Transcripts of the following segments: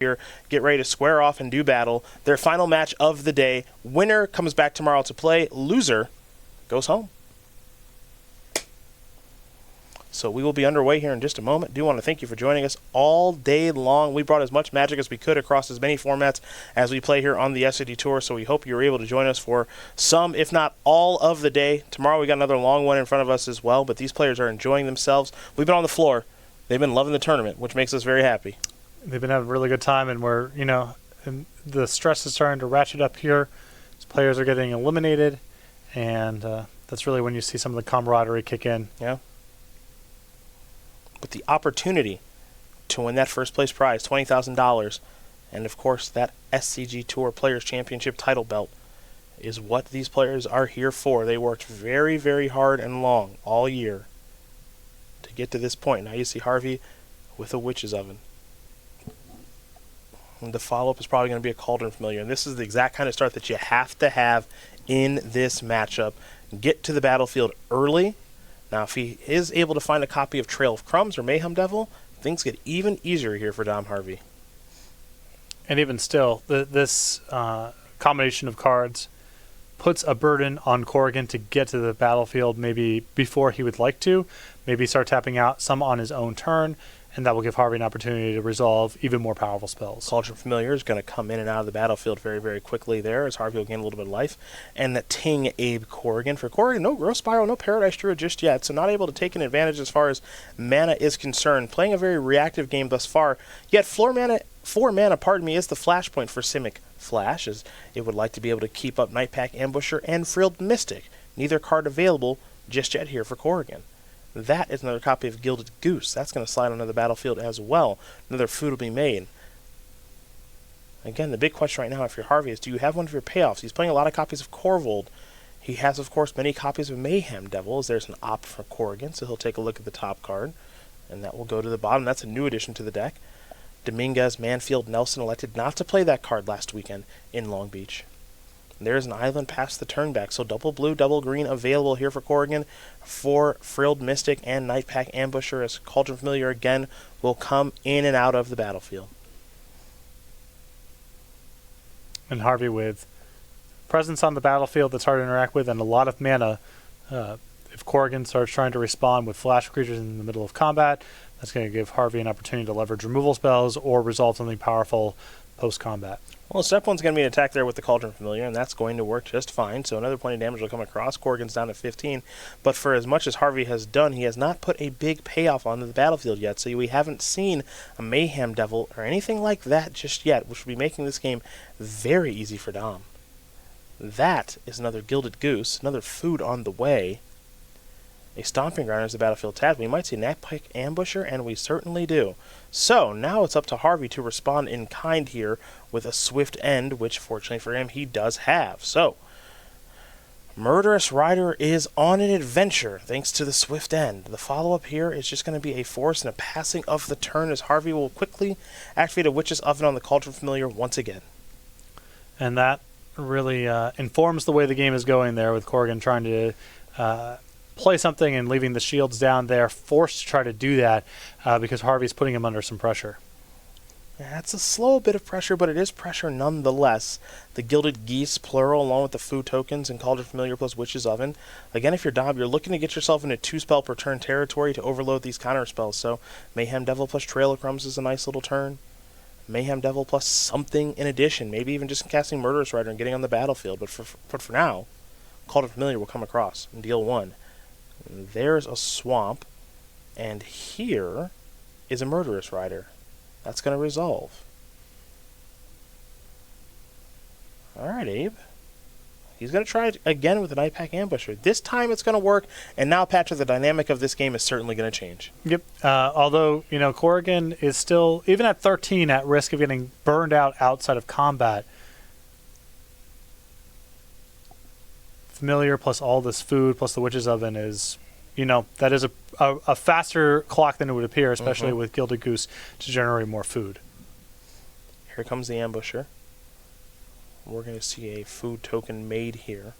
here, get ready to square off and do battle. Their final match of the day. Winner comes back tomorrow to play. Loser goes home. So we will be underway here in just a moment. Do want to thank you for joining us all day long. We brought as much Magic as we could across as many formats as we play here on the SCG Tour, so we hope you're able to join us for some, if not all, of the day. Tomorrow we got another long one in front of us as well, but these players are enjoying themselves. We've been on the floor. They've been loving the tournament, which makes us very happy. They've been having a really good time, and we're, and the stress is starting to ratchet up here. These players are getting eliminated, and that's really when you see some of the camaraderie kick in. Yeah. With the opportunity to win that first place prize, $20,000, and of course that SCG Tour Players Championship title belt is what these players are here for. They worked very, very hard and long all year to get to this point. Now you see Harvey with a witch's oven. And the follow-up is probably going to be a Cauldron Familiar, and this is the exact kind of start that you have to have in this matchup. Get to the battlefield early. Now, if he is able to find a copy of Trail of Crumbs or Mayhem Devil, things get even easier here for Dom Harvey. And even still, this combination of cards puts a burden on Corrigan to get to the battlefield maybe before he would like to. Maybe start tapping out some on his own turn, and that will give Harvey an opportunity to resolve even more powerful spells. Cauldron Familiar is going to come in and out of the battlefield very, very quickly there as Harvey will gain a little bit of life. And the Ting Abe Corrigan. For Corrigan, no Growth Spiral, no Paradise Druid just yet, so not able to take an advantage as far as mana is concerned. Playing a very reactive game thus far, yet 4 mana, is the flashpoint for Simic Flash, as it would like to be able to keep up Nightpack Ambusher and Frilled Mystic. Neither card available just yet here for Corrigan. That is another copy of Gilded Goose. That's going to slide onto the battlefield as well. Another food will be made. Again, the big question right now, if you're Harvey, is do you have one of your payoffs? He's playing a lot of copies of Corvold. He has, of course, many copies of Mayhem Devil, as there's an opt for Corrigan, so he'll take a look at the top card, and that will go to the bottom. That's a new addition to the deck. Dominguez, Manfield, Nelson elected not to play that card last weekend in Long Beach. There's an island past the turn back, so double blue, double green available here for Corrigan for Frilled Mystic and Nightpack Ambusher, as Cauldron Familiar again will come in and out of the battlefield. And Harvey with presence on the battlefield that's hard to interact with and a lot of mana. If Corrigan starts trying to respond with flash creatures in the middle of combat, that's going to give Harvey an opportunity to leverage removal spells or resolve something powerful post-combat. Well, step one's going to be an attack there with the Cauldron Familiar, and that's going to work just fine. So another point of damage will come across. Corrigan's down to 15. But for as much as Harvey has done, he has not put a big payoff onto the battlefield yet. So we haven't seen a Mayhem Devil or anything like that just yet, which will be making this game very easy for Dom. That is another Gilded Goose, another food on the way. A Stomping Ground as the battlefield tab. We might see Nightpack Ambusher, and we certainly do. So now it's up to Harvey to respond in kind here with a Swift End, which fortunately for him he does have. So Murderous Rider is on an adventure thanks to the Swift End. The follow-up here is just going to be a force and a passing of the turn, as Harvey will quickly activate a Witch's Oven on the Cauldron Familiar once again. And that really informs the way the game is going there, with Corrigan trying to play something and leaving the shields down there, forced to try to do that because Harvey's putting him under some pressure. That's a slow bit of pressure, but it is pressure nonetheless. The Gilded Geese, plural, along with the food tokens and Cauldron Familiar plus Witch's Oven. Again, if you're Dom, you're looking to get yourself into 2-spell per turn territory to overload these counter spells. So Mayhem Devil plus Trail of Crumbs is a nice little turn. Mayhem Devil plus something in addition, maybe even just casting Murderous Rider and getting on the battlefield. But for now, Cauldron Familiar will come across and deal 1. There's a Swamp, and here is a Murderous Rider. That's going to resolve. Alright, Abe. He's going to try it again with the Nightpack Ambusher. This time it's going to work, and now, Patrick, the dynamic of this game is certainly going to change. Yep. Although, Corrigan is still, even at 13, at risk of getting burned out outside of combat. Familiar plus all this food plus the Witch's Oven is, that is a faster clock than it would appear, especially with Gilded Goose to generate more food. Here comes the Ambusher. We're going to see a food token made here.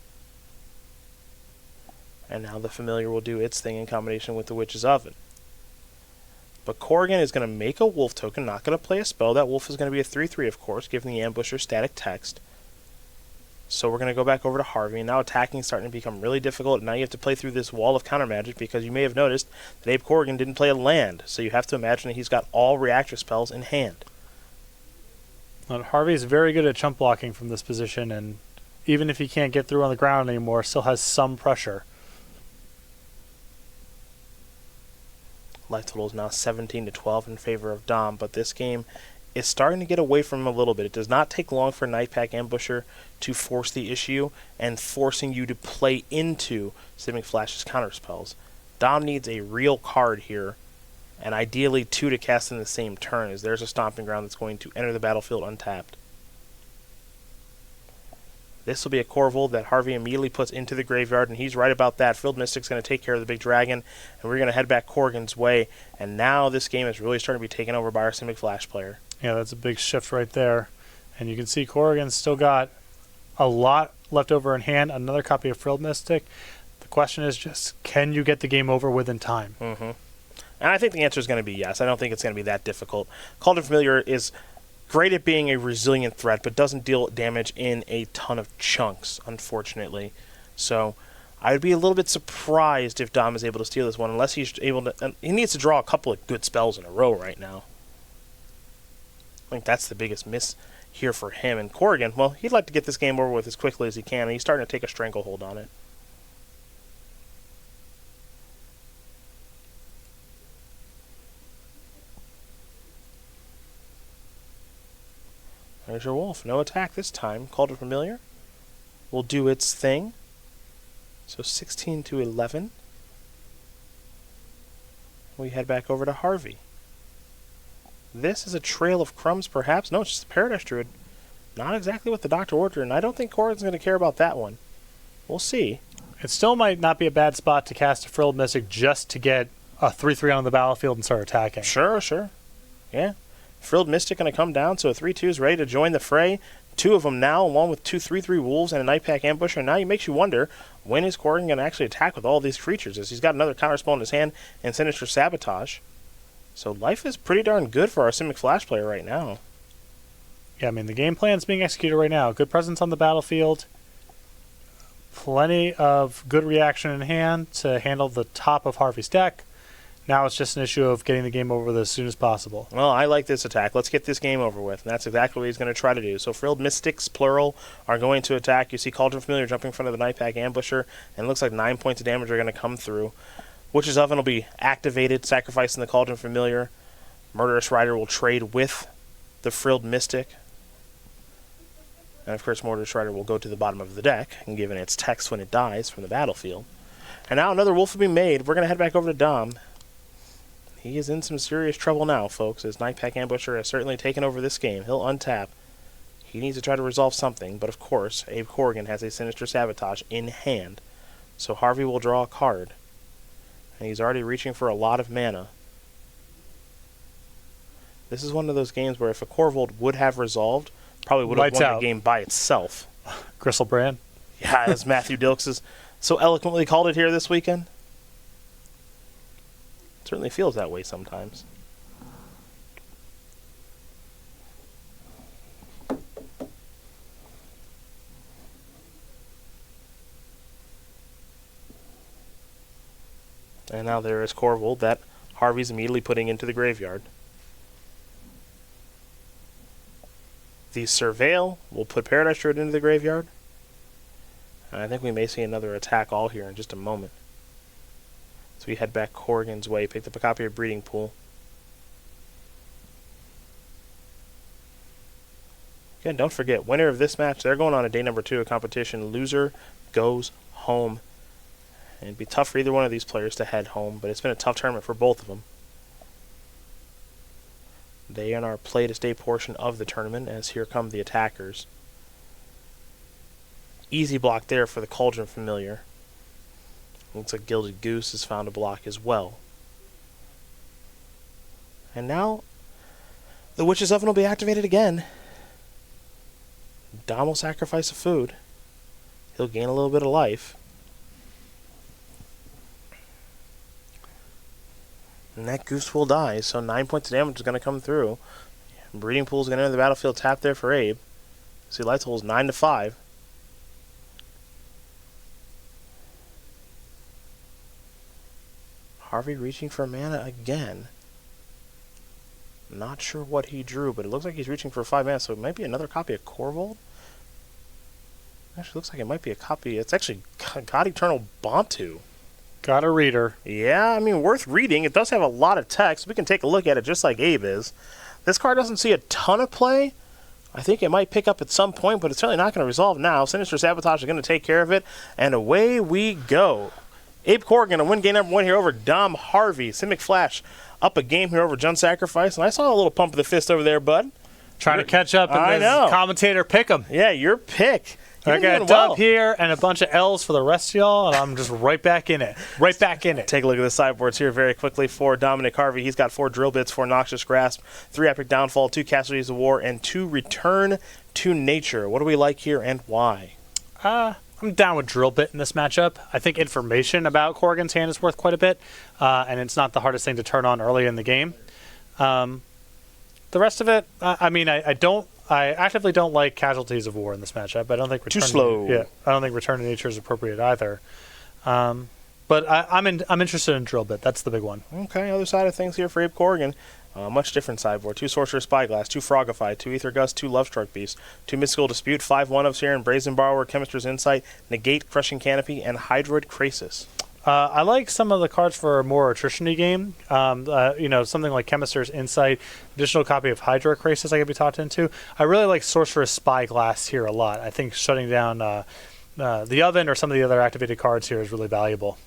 And now the Familiar will do its thing in combination with the Witch's Oven. But Corrigan is going to make a wolf token, not going to play a spell. That wolf is going to be a 3/3, of course, giving the ambusher static text. So we're going to go back over to Harvey. And now attacking is starting to become really difficult. Now you have to play through this wall of counter magic because you may have noticed that Abe Corrigan didn't play a land. So you have to imagine that he's got all reactor spells in hand. Well, Harvey is very good at chump blocking from this position, and even if he can't get through on the ground anymore, still has some pressure. Life total is now 17-12 in favor of Dom, but this game is starting to get away from him a little bit. It does not take long for Nightpack Ambusher to force the issue and forcing you to play into Simic Flash's counterspells. Dom needs a real card here, and ideally 2 to cast in the same turn, as there's a Stomping Ground that's going to enter the battlefield untapped. This will be a Corvold that Harvey immediately puts into the graveyard, and he's right about that. Frilled Mystic's going to take care of the big dragon, and we're going to head back Corrigan's way, and now this game is really starting to be taken over by our Simic Flash player. Yeah, that's a big shift right there. And you can see Corrigan's still got a lot left over in hand, another copy of Frilled Mystic. The question is just, can you get the game over within time? Mm-hmm. And I think the answer is going to be yes. I don't think it's going to be that difficult. Cauldron Familiar is great at being a resilient threat, but doesn't deal damage in a ton of chunks, unfortunately. So I would be a little bit surprised if Dom is able to steal this one, unless he's able to... And he needs to draw a couple of good spells in a row right now. I think that's the biggest miss here for him. And Corrigan, well, he'd like to get this game over with as quickly as he can, and he's starting to take a stranglehold on it. There's your wolf. No attack this time. Called it Familiar. Will do its thing. So 16-11. We head back over to Harvey. This is a Trail of Crumbs, perhaps. No, it's just a Paradise Druid. Not exactly what the doctor ordered, and I don't think Corrigan's going to care about that one. We'll see. It still might not be a bad spot to cast a Frilled Mystic just to get a 3/3 on the battlefield and start attacking. Sure. Yeah. Frilled Mystic going to come down, so a 3/2 is ready to join the fray. 2 of them now, along with 2 3/3 wolves and a Nightpack Ambusher. And now it makes you wonder, when is Corrigan going to actually attack with all these creatures? As he's got another counterspell in his hand and Sinister Sabotage. So life is pretty darn good for our Simic Flash player right now. Yeah, I mean, the game plan's being executed right now. Good presence on the battlefield. Plenty of good reaction in hand to handle the top of Harvey's deck. Now it's just an issue of getting the game over with as soon as possible. Well, I like this attack. Let's get this game over with. And that's exactly what he's going to try to do. So Frilled Mystics, plural, are going to attack. You see Cauldron Familiar jumping in front of the Nightpack Ambusher, and it looks like 9 points of damage are going to come through. Witch's Oven will be activated, sacrificing the Cauldron Familiar. Murderous Rider will trade with the Frilled Mystic. And of course, Murderous Rider will go to the bottom of the deck, and given its text when it dies from the battlefield. And now another wolf will be made. We're going to head back over to Dom. He is in some serious trouble now, folks, as Nightpack Ambusher has certainly taken over this game. He'll untap. He needs to try to resolve something, but of course, Abe Corrigan has a Sinister Sabotage in hand. So Harvey will draw a card. And he's already reaching for a lot of mana. This is one of those games where if a Corvold would have resolved, probably would have won the game by itself. Gristlebrand. Yeah, as Matthew Dilks has so eloquently called it here this weekend. It certainly feels that way sometimes. And now there is Corvold that Harvey's immediately putting into the graveyard. The Surveil will put Paradise Druid into the graveyard. And I think we may see another attack all here in just a moment. So we head back Corrigan's way, picked up a copy of Breeding Pool. Again, don't forget, winner of this match, they're going on to day number 2 of competition. Loser goes home. And it'd be tough for either one of these players to head home, but it's been a tough tournament for both of them. They are in our play to stay portion of the tournament, as here come the attackers. Easy block there for the Cauldron Familiar. Looks like Gilded Goose has found a block as well. And now, the Witch's Oven will be activated again. Dom will sacrifice a food. He'll gain a little bit of life. And that Goose will die, so 9 points of damage is going to come through. Breeding Pool is going to enter the battlefield tapped there for Abe. See, Light Soul's 9-5. Harvey reaching for mana again. Not sure what he drew, but it looks like he's reaching for 5 mana, so it might be another copy of Corvold. Actually, looks like it might be a copy. It's actually God Eternal Bantu. Got a reader. Yeah, I mean, worth reading. It does have a lot of text. We can take a look at it just like Abe is. This card doesn't see a ton of play. I think it might pick up at some point, but it's certainly not going to resolve now. Sinister Sabotage is going to take care of it, and away we go. Abe Corrigan to win game number 1 here over Dom Harvey. Simic Flash up a game here over Jun Sacrifice, and I saw a little pump of the fist over there, bud. Trying to catch up in this commentator pick 'em. Yeah, your pick. I got a dub here and a bunch of L's for the rest of y'all, and I'm just right back in it. Right back in it. Take a look at the sideboards here very quickly for Dominic Harvey. He's got 4 Drill Bits, 4 Noxious Grasp, 3 Epic Downfall, 2 Casualties of War, and 2 Return to Nature. What do we like here and why? I'm down with Drill Bit in this matchup. I think information about Corrigan's hand is worth quite a bit, and it's not the hardest thing to turn on early in the game. The rest of it, I actively don't like Casualties of War in this matchup. I don't think Too slow. I don't think Return to Nature is appropriate either. But I'm interested in Drill Bit. That's the big one. Okay, other side of things here for Abe Corrigan. Much different sideboard. 2 Sorcerer Spyglass, 2 Frogify, 2 Aether Gust, 2 Lovestruck Beast, 2 Mystical Dispute, 5 1-ofs here in Brazen Borrower, Chemist's Insight, Negate, Crushing Canopy, and Hydroid Krasis. I like some of the cards for a more attrition-y game. Something like Chemist's Insight, additional copy of Hydra Krasis I could be talked into. I really like Sorcerer's Spyglass here a lot. I think shutting down the Oven or some of the other activated cards here is really valuable.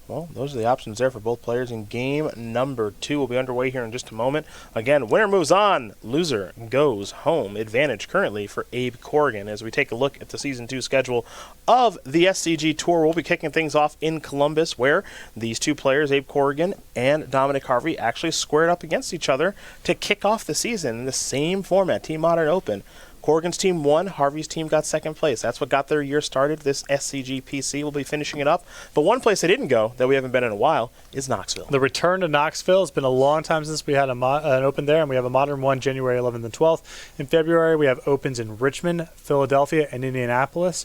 Well, those are the options there for both players in game number 2. Will be underway here in just a moment. Again, winner moves on. Loser goes home. Advantage currently for Abe Corrigan. As we take a look at the Season 2 schedule of the SCG Tour, we'll be kicking things off in Columbus, where these 2 players, Abe Corrigan and Dominic Harvey, actually squared up against each other to kick off the season in the same format, Team Modern Open. Corrigan's team won. Harvey's team got second place. That's what got their year started. This SCGPC will be finishing it up. But one place they didn't go that we haven't been in a while is Knoxville. The return to Knoxville. It's been a long time since we had an open there, and we have a modern one January 11th and 12th. In February, we have opens in Richmond, Philadelphia, and Indianapolis.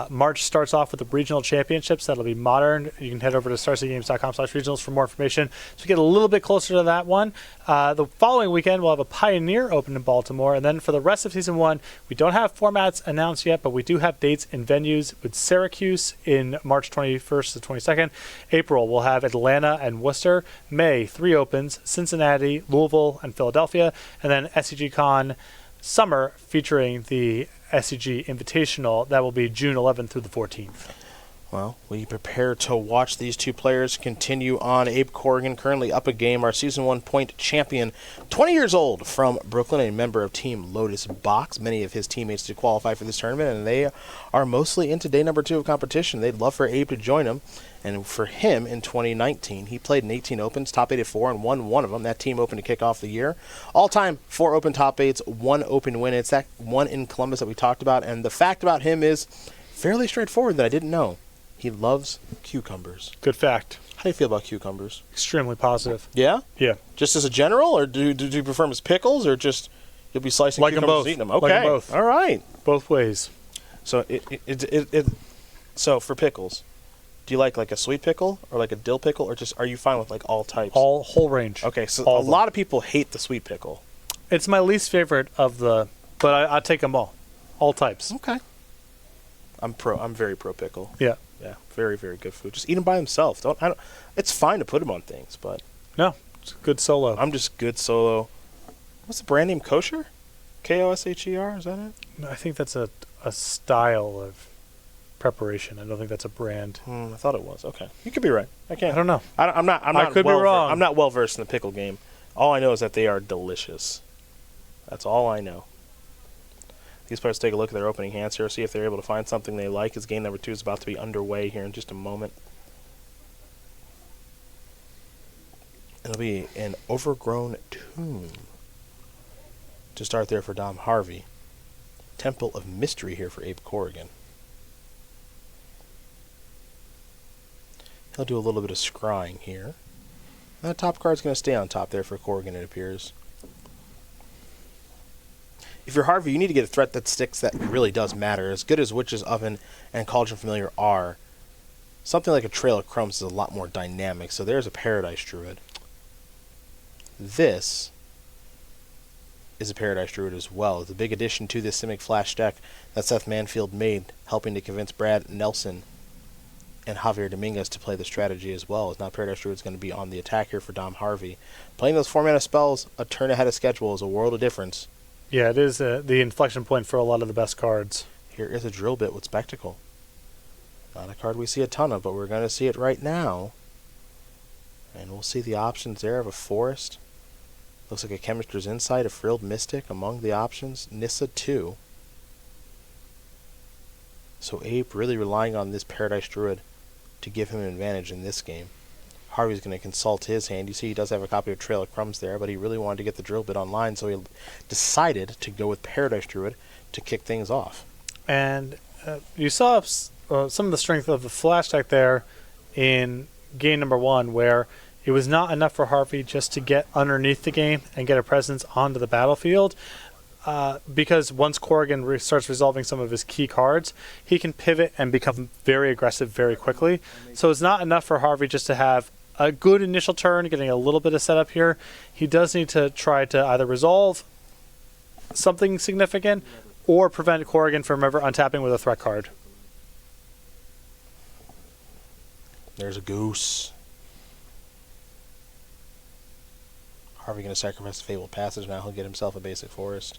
March starts off with the regional championships. That'll be modern. You can head over to starcitygame.com/regionals for more information. So we get a little bit closer to that one. The following weekend, we'll have a Pioneer Open in Baltimore. And then for the rest of Season 1, we don't have formats announced yet, but we do have dates and venues with Syracuse in March 21st to 22nd. April, we'll have Atlanta and Worcester. May, 3 opens, Cincinnati, Louisville, and Philadelphia. And then SCGCon Summer featuring the SCG Invitational. That will be June 11th through the 14th. Well, we prepare to watch these 2 players continue on. Abe Corrigan currently up a game, our Season 1 point champion, 20 years old, from Brooklyn, a member of Team Lotus Box. Many of his teammates did qualify for this tournament, and they are mostly into day number 2 of competition. They'd love for Abe to join them. And for him, in 2019, he played in 18 Opens, top 8 at 4, and won one of them. That team open to kick off the year. All-time 4 Open top 8s, 1 Open win. It's that one in Columbus that we talked about. And the fact about him is fairly straightforward that I didn't know. He loves cucumbers. Good fact. How do you feel about cucumbers? Extremely positive. Yeah? Yeah. Just as a general, or do you prefer them as pickles, or just you'll be slicing like cucumbers and and eating them? Like Okay. them both. All right. Both ways. So so for pickles, do you like a sweet pickle or like a dill pickle, or just are you fine with all types? All whole range. Okay, so all a lot of people hate the sweet pickle. It's my least favorite of the, but I take them all types. Okay. I'm very pro pickle. Yeah. Yeah, very, very good food. Just eat them by themselves. It's fine to put them on things, but no, it's good solo. I'm just good solo. What's the brand name? Kosher? Kosher? Is that it? I think that's a style of preparation. I don't think that's a brand. I thought it was. Okay, you could be right. I don't know. I'm not. I could be wrong. I'm not well versed in the pickle game. All I know is that they are delicious. That's all I know. These players take a look at their opening hands here, see if they're able to find something they like, as game number 2 is about to be underway here in just a moment. It'll be an Overgrown Tomb to start there for Dom Harvey. Temple of Mystery here for Abe Corrigan. He'll do a little bit of scrying here. That top card's going to stay on top there for Corrigan, it appears. If you're Harvey, you need to get a threat that sticks that really does matter. As good as Witch's Oven and Cauldron Familiar are, something like a Trail of Crumbs is a lot more dynamic. So there's a Paradise Druid. This is a Paradise Druid as well. It's a big addition to this Simic Flash deck that Seth Manfield made, helping to convince Brad Nelson and Javier Dominguez to play the strategy as well. As now Paradise Druid is going to be on the attack here for Dom Harvey. Playing those 4-mana spells a turn ahead of schedule is a world of difference. Yeah, it is the inflection point for a lot of the best cards. Here is a Drill Bit with Spectacle. Not a card we see a ton of, but we're going to see it right now. And we'll see the options there of a Forest. Looks like a Chemist's Insight, a Frilled Mystic among the options. Nissa 2. So Abe really relying on this Paradise Druid to give him an advantage in this game. Harvey's going to consult his hand. You see he does have a copy of Trail of Crumbs there, but he really wanted to get the Drill Bit online, so he decided to go with Paradise Druid to kick things off. And you saw some of the strength of the Flash deck there in game number 1, where it was not enough for Harvey just to get underneath the game and get a presence onto the battlefield. Because once Corrigan starts resolving some of his key cards, he can pivot and become very aggressive very quickly. So it's not enough for Harvey just to have a good initial turn, getting a little bit of setup here. He does need to try to either resolve something significant or prevent Corrigan from ever untapping with a threat card. There's a Goose. Harvey going to sacrifice the Fabled Passage. Now he'll get himself a basic Forest.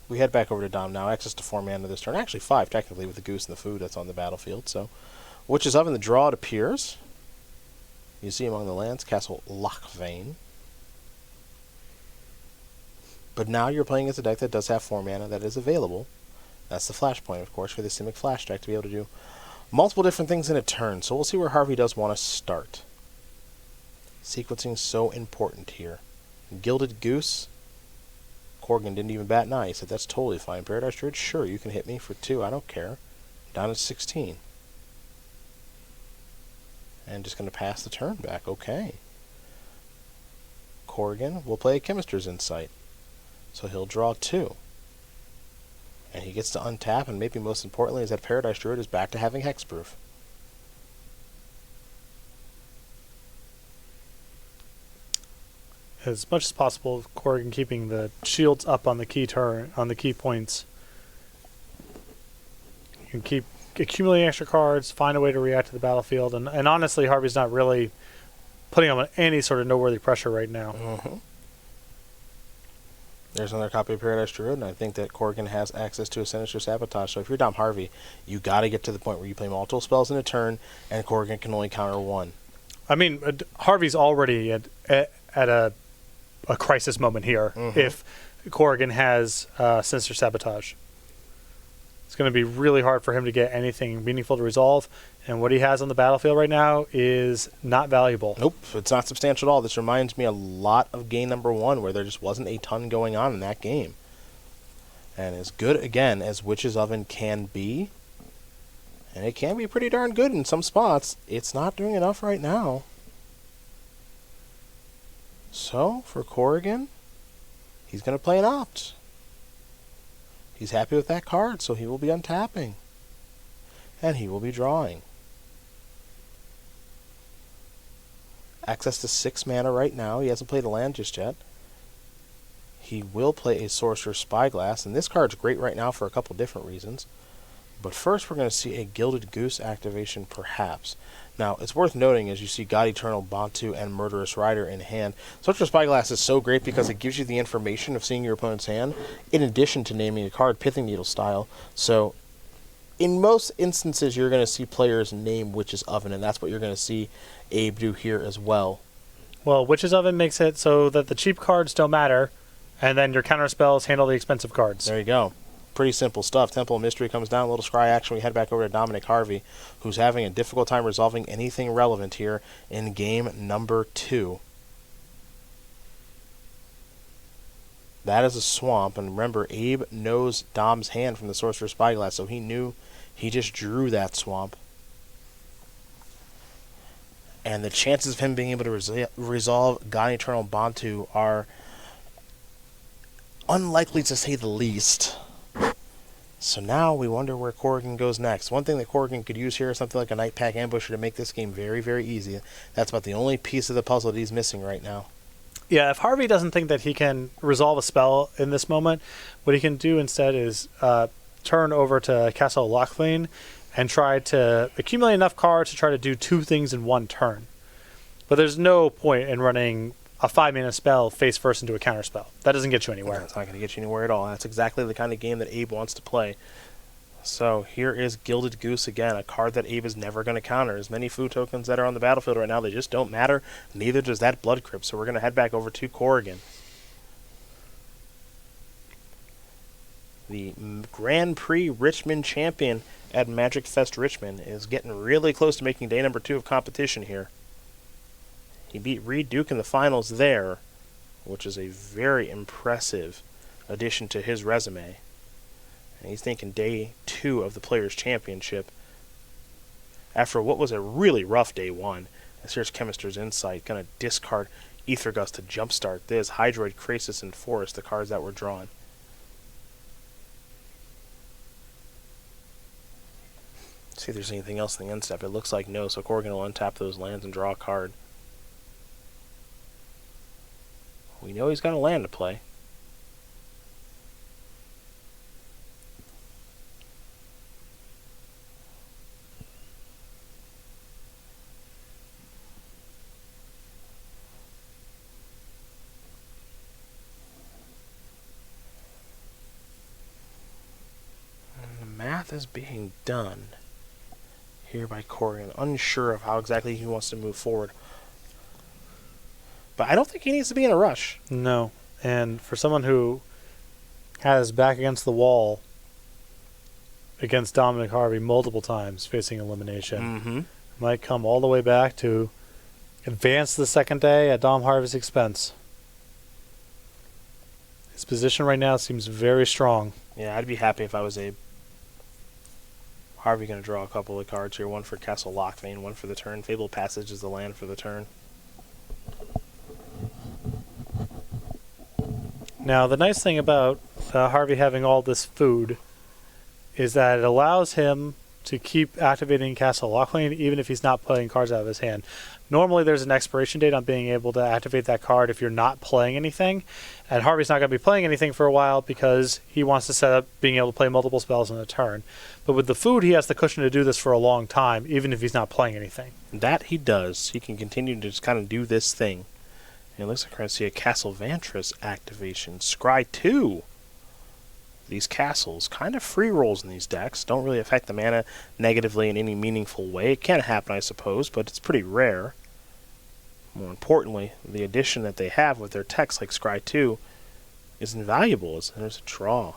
We head back over to Dom now. Access to 4 mana this turn. Actually 5 technically with the Goose and the food that's on the battlefield. So, Witch's Oven, the draw, it appears. You see among the lands, Castle Lochvane. But now you're playing as a deck that does have 4 mana that is available. That's the flashpoint, of course, for the Simic Flash deck to be able to do multiple different things in a turn. So we'll see where Harvey does want to start. Sequencing is so important here. Gilded Goose. Corrigan didn't even bat an eye. He said, that's totally fine. Paradise Druid, sure, you can hit me for 2. I don't care. Down to 16. And just going to pass the turn back. Okay. Corrigan will play a Chemist's Insight. So he'll draw 2. And he gets to untap, and maybe most importantly is that Paradise Druid is back to having Hexproof. As much as possible, Corrigan keeping the shields up on the key turn, on the key points. You can keep accumulating extra cards, find a way to react to the battlefield, and honestly, Harvey's not really putting on any sort of noteworthy pressure right now. Mm-hmm. There's another copy of Paradise Druid, and I think that Corrigan has access to a Sinister Sabotage. So if you're Dom Harvey, you got to get to the point where you play multiple spells in a turn, and Corrigan can only counter 1. I mean, Harvey's already at a crisis moment here. Mm-hmm. If Corrigan has Sinister Sabotage, it's going to be really hard for him to get anything meaningful to resolve, and what he has on the battlefield right now is not valuable. Nope, it's not substantial at all. This reminds me a lot of game number 1, where there just wasn't a ton going on in that game. And as good, again, as Witch's Oven can be, and it can be pretty darn good in some spots, it's not doing enough right now. So, for Corrigan, he's going to play an Opt. He's happy with that card, so he will be untapping. And he will be drawing. Access to 6 mana right now. He hasn't played a land just yet. He will play a Sorcerer's Spyglass, and this card's great right now for a couple different reasons. But first we're going to see a Gilded Goose activation, perhaps. Now, it's worth noting as you see God Eternal, Bantu, and Murderous Rider in hand. Sorcerer's Spyglass is so great because it gives you the information of seeing your opponent's hand, in addition to naming a card Pithing Needle style. So, in most instances, you're going to see players name Witch's Oven, and that's what you're going to see Abe do here as well. Well, Witch's Oven makes it so that the cheap cards don't matter, and then your counter spells handle the expensive cards. There you go. Pretty simple stuff. Temple of Mystery comes down, a little scry action. We head back over to Dominic Harvey, who's having a difficult time resolving anything relevant here in game number 2. That is a swamp, and remember, Abe knows Dom's hand from the Sorcerer's Spyglass, so he knew He just drew that swamp. And the chances of him being able to resolve God Eternal Bantu are unlikely to say the least. So now we wonder where Corrigan goes next. One thing that Corrigan could use here is something like a Night Pack Ambusher to make this game very, very easy. That's about the only piece of the puzzle that he's missing right now. Yeah, if Harvey doesn't think that he can resolve a spell in this moment, what he can do instead is turn over to Castle Lochlein and try to accumulate enough cards to try to do two things in one turn. But there's no point in running a 5-mana spell face first into a counter spell. That doesn't get you anywhere. It's not going to get you anywhere at all. That's exactly the kind of game that Abe wants to play. So here is Gilded Goose again, a card that Abe is never going to counter. As many food tokens that are on the battlefield right now, they just don't matter. Neither does that Blood Crypt. So we're going to head back over to Corrigan. The Grand Prix Richmond champion at Magic Fest Richmond is getting really close to making day number 2 of competition here. He beat Reed Duke in the finals there, which is a very impressive addition to his resume. And he's thinking day 2 of the Players' Championship after what was a really rough day 1. As here's Chemister's Insight, going to discard Ether Gust to jumpstart this. Hydroid, Krasis, and Forest, the cards that were drawn. See if there's anything else in the end step. It looks like no, so Corrigan will untap those lands and draw a card. We know he's got a land to play. And the math is being done here by Corrigan, unsure of how exactly he wants to move forward. But I don't think he needs to be in a rush. No. And for someone who has back against the wall against Dominic Harvey multiple times facing elimination, might come all the way back to advance the second day at Dom Harvey's expense. His position right now seems very strong. Yeah, I'd be happy if I was Abe. Harvey going to draw a couple of cards here. One for Castle Lochlein, one for the turn. Fabled Passage is the land for the turn. Now, the nice thing about Harvey having all this food is that it allows him to keep activating Castle Lochlein even if he's not playing cards out of his hand. Normally, there's an expiration date on being able to activate that card if you're not playing anything, and Harvey's not going to be playing anything for a while because he wants to set up being able to play multiple spells in a turn. But with the food, he has the cushion to do this for a long time, even if he's not playing anything. That he does. He can continue to just kind of do this thing. And it looks like we're going to see a Castle Vantress activation. Scry 2. These castles, kind of free rolls in these decks, don't really affect the mana negatively in any meaningful way. It can happen, I suppose, but it's pretty rare. More importantly, the addition that they have with their text like Scry 2 is invaluable as there's a draw.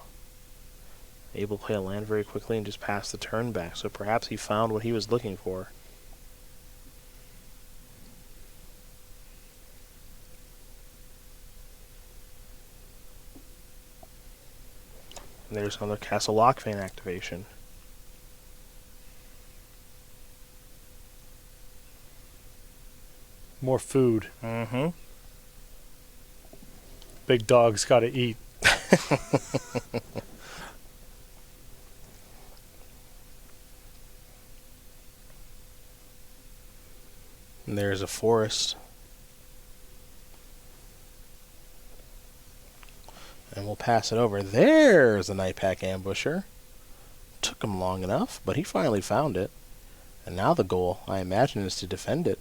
Able to play a land very quickly and just pass the turn back, so perhaps he found what he was looking for. And there's another Castle Lochlein activation. More food. Big dog's got to eat. And there's a forest. And we'll pass it over. There's a Night Pack Ambusher. Took him long enough, but he finally found it. And now the goal, I imagine, is to defend it.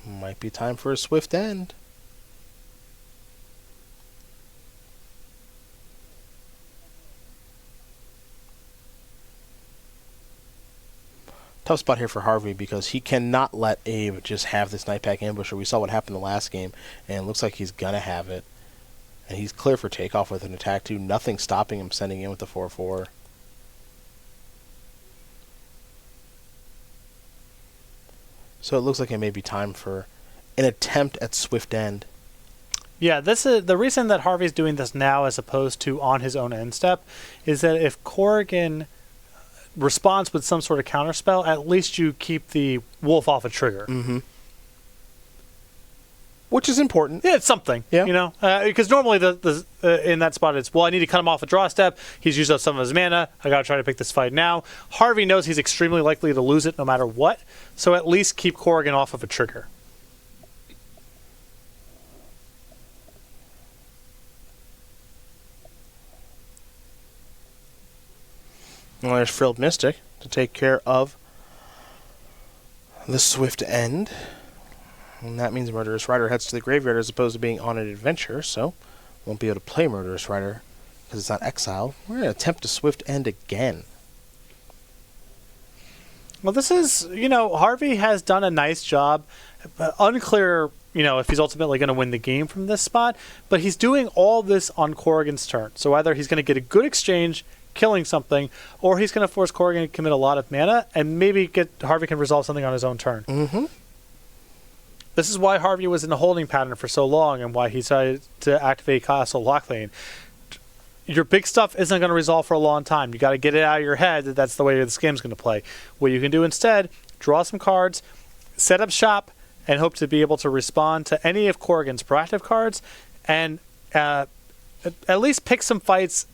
Might be time for a swift end. Tough spot here for Harvey because he cannot let Abe just have this Night Pack Ambusher. We saw what happened the last game, and it looks like he's going to have it. And he's clear for takeoff with an attack 2. Nothing stopping him sending in with the 4-4. So it looks like it may be time for an attempt at Swift End. Yeah, this is the reason that Harvey's doing this now as opposed to on his own end step is that if Corrigan responds with some sort of counterspell, at least you keep the wolf off a trigger. Mm-hmm. Which is important. Yeah, it's something. Yeah. You know, because normally the in that spot it's, well, I need to cut him off a draw step. He's used up some of his mana. I got to try to pick this fight now. Harvey knows he's extremely likely to lose it no matter what. So at least keep Corrigan off of a trigger. Well, there's Frilled Mystic to take care of the Swift End. And that means Murderous Rider heads to the graveyard as opposed to being on an adventure, so won't be able to play Murderous Rider because it's not exiled. We're going to attempt to Swift End again. Well, this is, Harvey has done a nice job. Unclear, if he's ultimately going to win the game from this spot, but he's doing all this on Corrigan's turn. So either he's going to get a good exchange, killing something, or he's going to force Corrigan to commit a lot of mana, and maybe Harvey can resolve something on his own turn. Mm-hmm. This is why Harvey was in a holding pattern for so long, and why he decided to activate Castle Locklane. Your big stuff isn't going to resolve for a long time. You got to get it out of your head that that's the way this game's going to play. What you can do instead, draw some cards, set up shop, and hope to be able to respond to any of Corrigan's proactive cards, and at least pick some fights,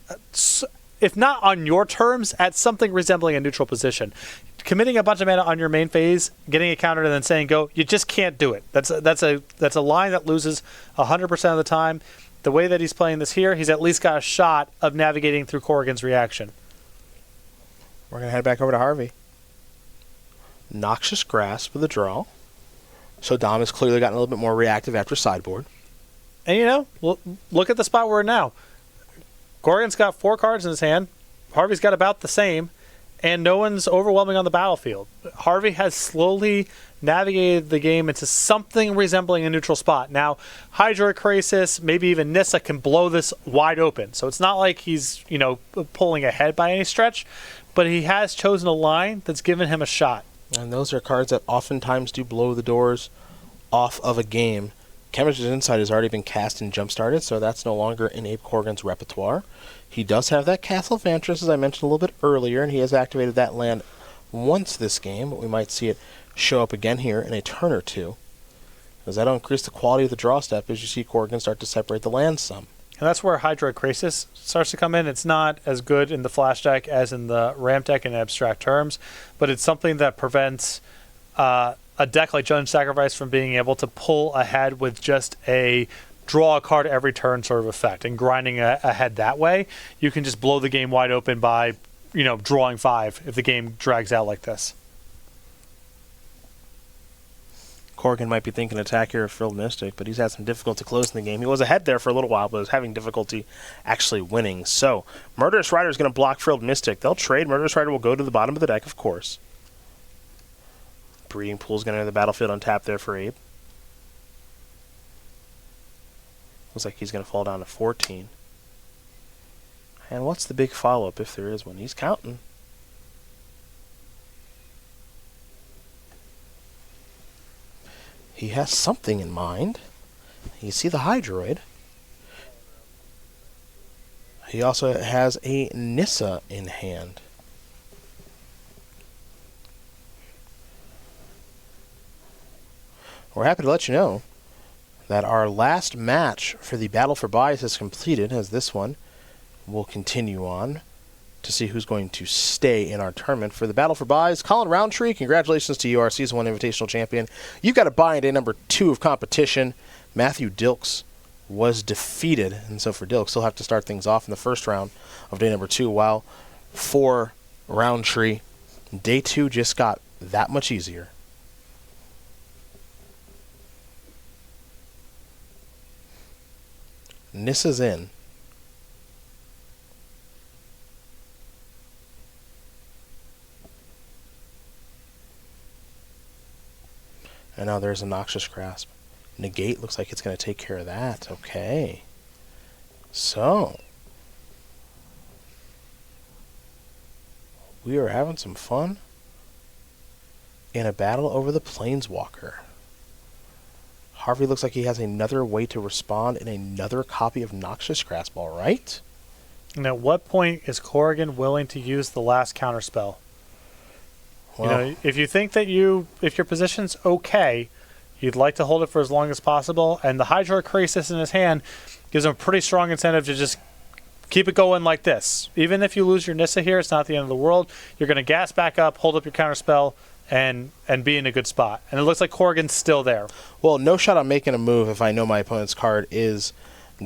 if not on your terms, at something resembling a neutral position. Committing a bunch of mana on your main phase, getting it countered, and then saying go, you just can't do it. That's a line that loses 100% of the time. The way that he's playing this here, he's at least got a shot of navigating through Corrigan's reaction. We're going to head back over to Harvey. Noxious Grasp with a draw. So Dom has clearly gotten a little bit more reactive after sideboard. And look at the spot we're in now. Corrigan's got 4 cards in his hand. Harvey's got about the same. And no one's overwhelming on the battlefield. Harvey has slowly navigated the game into something resembling a neutral spot. Now, Hydroid Crisis, maybe even Nissa can blow this wide open. So it's not like he's, pulling ahead by any stretch, but he has chosen a line that's given him a shot. And those are cards that oftentimes do blow the doors off of a game. Chemistry's Insight has already been cast and jump-started, so that's no longer in Abe Corrigan's repertoire. He does have that Castle Vantress, as I mentioned a little bit earlier, and he has activated that land once this game, but we might see it show up again here in a turn or two. Because that'll increase the quality of the draw step as you see Corrigan start to separate the lands some. And that's where Hydroid Crisis starts to come in. It's not as good in the Flash deck as in the Ramp deck in abstract terms, but it's something that prevents a deck like Judge Sacrifice from being able to pull ahead with just a draw a card every turn sort of effect and grinding ahead that way. You can just blow the game wide open by, drawing 5 if the game drags out like this. Corrigan might be thinking attack here of Frilled Mystic, but he's had some difficulty closing the game. He was ahead there for a little while, but was having difficulty actually winning. So, Murderous Rider is going to block Frilled Mystic. They'll trade. Murderous Rider will go to the bottom of the deck, of course. Breeding Pool is going to enter the battlefield untapped there for Abe. Looks like he's going to fall down to 14. And what's the big follow-up, if there is one? He's counting. He has something in mind. You see the Hydroid. He also has a Nissa in hand. We're happy to let you know that our last match for the Battle for Buys is completed, as this one will continue on to see who's going to stay in our tournament. For the Battle for Buys, Colin Roundtree, congratulations to you, our Season 1 Invitational Champion. You've got a bye in day number 2 of competition. Matthew Dilks was defeated, and so for Dilks, he'll have to start things off in the first round of day number 2, while for Roundtree, day 2 just got that much easier. Nissa's in. And now there's a Noxious Grasp. Negate looks like it's going to take care of that. Okay. So, we are having some fun in a battle over the Planeswalker. Harvey looks like he has another way to respond in another copy of Noxious Grassball, right? And at what point is Corrigan willing to use the last counterspell? Well, If you think that if your position's okay, you'd like to hold it for as long as possible, and the Hydroid Krasis in his hand gives him a pretty strong incentive to just keep it going like this. Even if you lose your Nissa here, it's not the end of the world. You're going to gas back up, hold up your counterspell, and be in a good spot. And it looks like Corrigan's still there. Well, no shot I'm making a move if I know my opponent's card is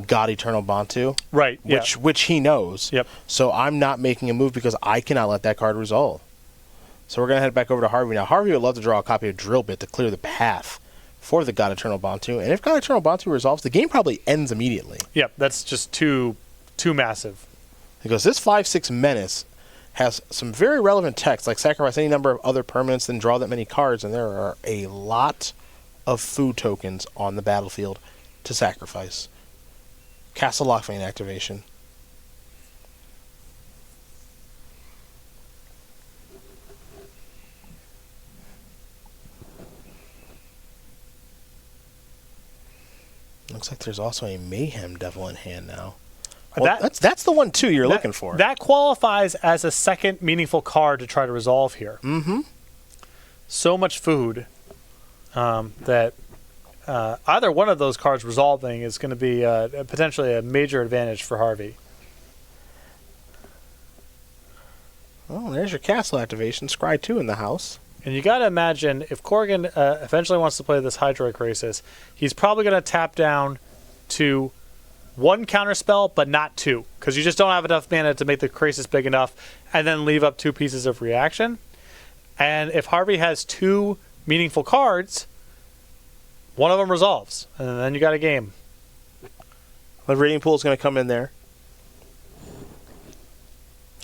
God Eternal Bantu. Right, yeah. Which he knows. Yep. So I'm not making a move because I cannot let that card resolve. So we're going to head back over to Harvey. Now, Harvey would love to draw a copy of Drill Bit to clear the path for the God Eternal Bantu. And if God Eternal Bantu resolves, the game probably ends immediately. Yep, that's just too massive. Because this 5/6 Menace has some very relevant text, like sacrifice any number of other permanents, then draw that many cards, and there are a lot of food tokens on the battlefield to sacrifice. Castle Lockvein activation. Looks like there's also a Mayhem Devil in hand now. Well, that's the one, too, you're looking for. That qualifies as a second meaningful card to try to resolve here. Mm-hmm. So much food that either one of those cards resolving is going to be potentially a major advantage for Harvey. Well, there's your castle activation. Scry 2 in the house. And you got to imagine, if Corrigan eventually wants to play this Hydroid Krasis, he's probably going to tap down to one counterspell, but not two, because you just don't have enough mana to make the Krasis big enough, and then leave up two pieces of reaction. And if Harvey has two meaningful cards, one of them resolves, and then you got a game. The Raiding Pool is going to come in there.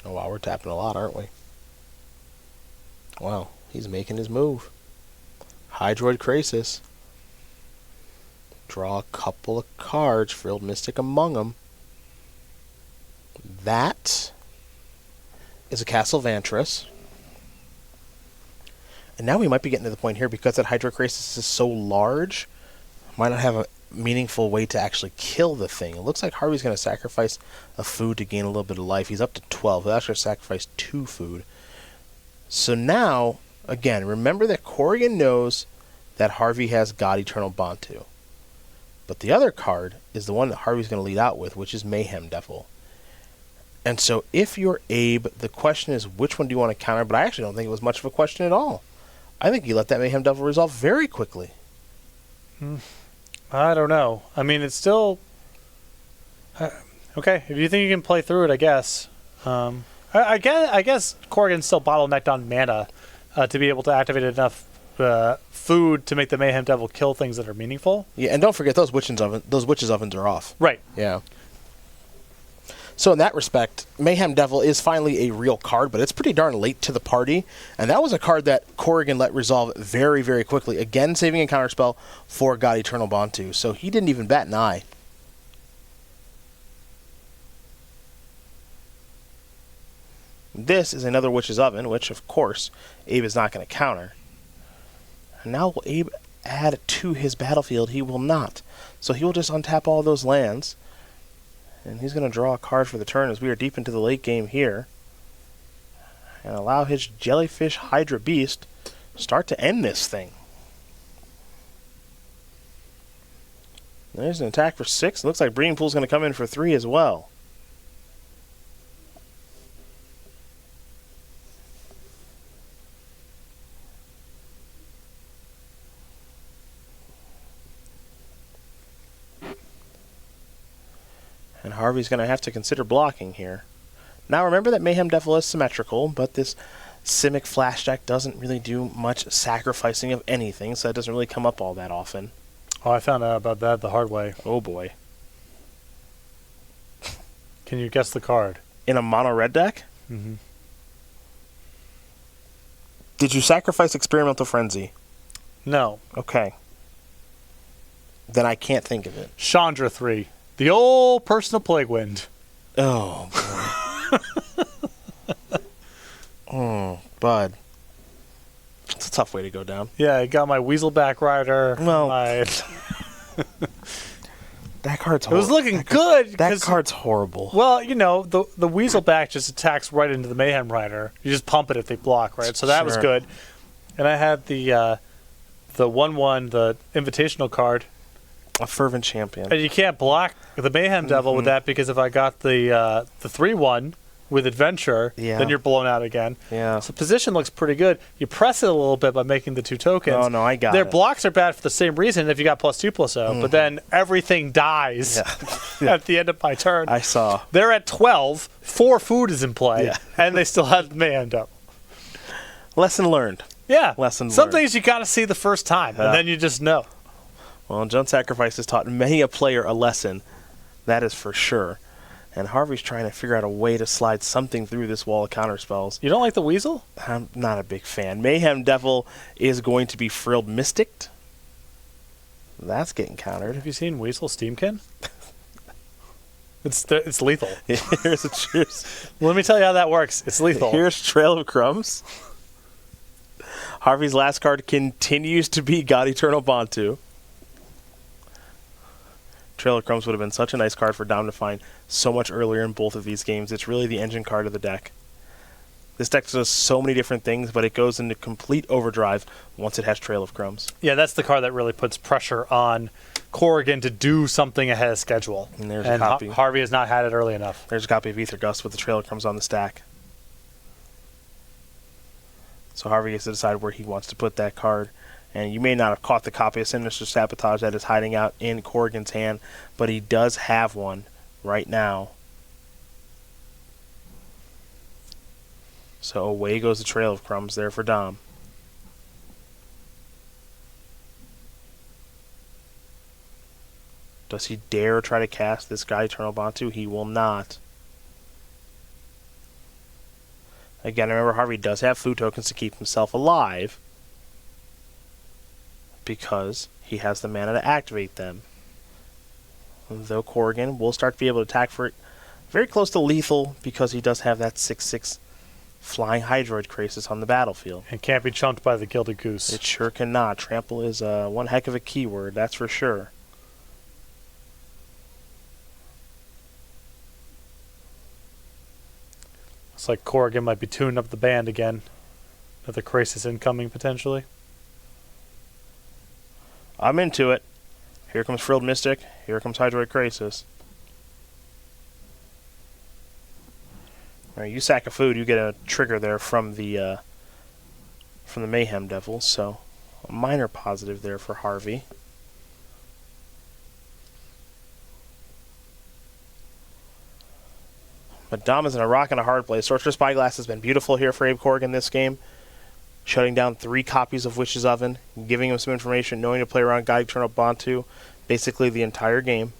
Oh, wow, we're tapping a lot, aren't we? Wow, he's making his move. Hydroid Krasis. Draw a couple of cards, Frilled Mystic among them. That is a Castle Vantress. And now we might be getting to the point here, because that Hydroid Krasis is so large, might not have a meaningful way to actually kill the thing. It looks like Harvey's going to sacrifice a food to gain a little bit of life. He's up to 12. He'll actually sacrifice 2 food. So now, again, remember that Corrigan knows that Harvey has God Eternal Bantu. But the other card is the one that Harvey's going to lead out with, which is Mayhem Devil. And so if you're Abe, the question is, which one do you want to counter? But I actually don't think it was much of a question at all. I think you let that Mayhem Devil resolve very quickly. I don't know. I mean, it's still... okay, if you think you can play through it, I guess. I guess Corrigan's still bottlenecked on mana to be able to activate enough food to make the Mayhem Devil kill things that are meaningful. Yeah, and don't forget those witches ovens are off. Right. Yeah. So in that respect, Mayhem Devil is finally a real card, but it's pretty darn late to the party. And that was a card that Corrigan let resolve very, very quickly. Again, saving a counterspell for God Eternal Bantu. So he didn't even bat an eye. This is another Witch's Oven, which, of course, Abe is not going to counter. And now will Abe add to his battlefield? He will not. So he will just untap all those lands. And he's going to draw a card for the turn as we are deep into the late game here. And allow his Jellyfish Hydra Beast start to end this thing. There's an attack for 6. Looks like Breeding Pool's going to come in for 3 as well. And Harvey's going to have to consider blocking here. Now remember that Mayhem Devil is symmetrical, but this Simic Flash deck doesn't really do much sacrificing of anything, so it doesn't really come up all that often. Oh, I found out about that the hard way. Oh boy. Can you guess the card? In a mono red deck? Mm-hmm. Did you sacrifice Experimental Frenzy? No. Okay. Then I can't think of it. Chandra 3. The old Personal Plague Wind. Oh, boy. Bud. It's a tough way to go down. Yeah, I got my Weaselback Rider. Well, that card's horrible. It was looking good. That card's horrible. Well, you know, the Weaselback just attacks right into the Mayhem Rider. You just pump it if they block, right? So that was good. And I had the 1/1, the invitational card. A Fervent Champion. And you can't block the Mayhem Devil with that, because if I got the 3/1 with Adventure, then you're blown out again. Yeah. So position looks pretty good. You press it a little bit by making the 2 tokens. Oh, no, I got Their it. blocks are bad for the same reason if you got +2/+0, but then everything dies at the end of my turn. I saw. They're at 12, 4 food is in play, and they still have the Mayhem Devil. Lesson learned. Yeah. Lesson Some learned. things you got to see the first time, and then you just know. Well, Jund Sacrifice has taught many a player a lesson. That is for sure. And Harvey's trying to figure out a way to slide something through this wall of counterspells. You don't like the Weasel? I'm not a big fan. Mayhem Devil is going to be Frilled Mystic. That's getting countered. Have you seen Weasel Steamkin? It's lethal. Here's Let me tell you how that works. It's lethal. Here's Trail of Crumbs. Harvey's last card continues to be God Eternal Bantu. Trail of Crumbs would have been such a nice card for Dom to find so much earlier in both of these games. It's really the engine card of the deck. This deck does so many different things, but it goes into complete overdrive once it has Trail of Crumbs. Yeah, that's the card that really puts pressure on Corrigan to do something ahead of schedule. And there's a copy. Harvey has not had it early enough. There's a copy of Ether Gust with the Trail of Crumbs on the stack. So Harvey gets to decide where he wants to put that card. And you may not have caught the copy of Sinister Sabotage that is hiding out in Corrigan's hand, but he does have one right now. So away goes the Trail of Crumbs there for Dom. Does he dare try to cast this guy Eternal Bantu? He will not. Again, remember Harvey does have food tokens to keep himself alive, because he has the mana to activate them. Though Corrigan will start to be able to attack for it very close to lethal, because he does have that 6/6 Flying Hydroid Krasis on the battlefield. And can't be chunked by the Gilded Goose. It sure cannot. Trample is one heck of a keyword, that's for sure. Looks like Corrigan might be tuning up the band again. Another Krasis incoming, potentially. I'm into it. Here comes Frilled Mystic. Here comes Hydroid Krasis. All right, you sack a food, you get a trigger there from the Mayhem Devil. So a minor positive there for Harvey. But Dom is in a rock and a hard place. Sorcerer Spyglass has been beautiful here for Abe Corrigan this game. Shutting down 3 copies of Witch's Oven, giving him some information, knowing to play around God Eternal Bantu basically the entire game.